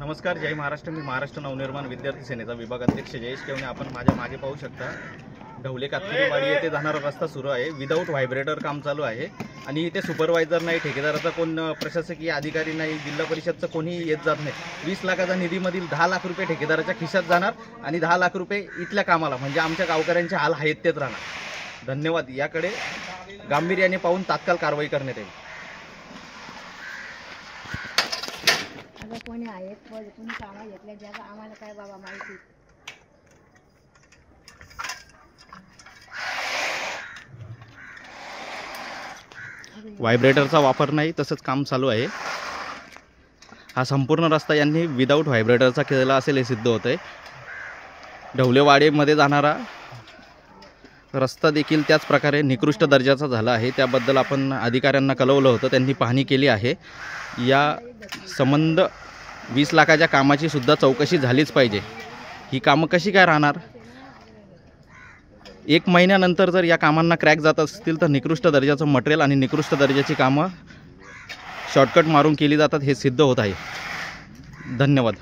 नमस्कार, जय महाराष्ट्र। मी महाराष्ट्र नवनिर्माण विद्यार्थी सेनेचा विभाग अध्यक्ष जयेश केवणे। आपण माझ्या मागे पाहू शकता, ढवले कातकरीवाडी येथे जाणारा रस्ता सुरू आहे। विदाऊट व्हायब्रेटर काम चालू आहे आणि इथे सुपरवायझर नाही, ठेकेदाराचा कोण प्रशासकीय अधिकारी नाही, जिल्हा परिषदचं कोणी येत जात नाही। 20 लाखाचा निधीमधील 10 लाख रुपये ठेकेदाराच्या खिशात जाणार आणि 10 लाख रुपये इथल्या कामाला, म्हणजे आमच्या गावकऱ्यांचे हाल आहेत तेच राहणार। धन्यवाद। याकडे गांभीर्याने पाहून तात्काळ कारवाई करण्यात येईल। कोणी आहेत कोणी कामा घेतल्या ज्याचा आम्हाला काय बाबा माहिती। व्हायब्रेटरचा वापर नाही, तसंच काम चालू आहे। हा संपूर्ण रस्ता यांनी विदाऊट व्हायब्रेटरचा केलेला असेल हे सिद्ध होत आहे। ढवलेवाडीमध्ये जाणारा रस्ता देखील त्याच प्रकारे निकृष्ट दर्जाचा झाला आहे। त्याबद्दल आपण अधिकाऱ्यांना कळवलं होतं, त्यांनी पाहणी केली आहे। या संबंध 20 लाखाच्या कामाची सुद्धा चौकशी झालीच पाहिजे। ही कामं कशी काय राहणार? 1 महिन्यानंतर जर या कामांना क्रॅक जात असतील तर निकृष्ट दर्जाचं मटेरियल आणि निकृष्ट दर्जाची कामं शॉर्टकट मारून केली जातात हे सिद्ध होत आहे। धन्यवाद।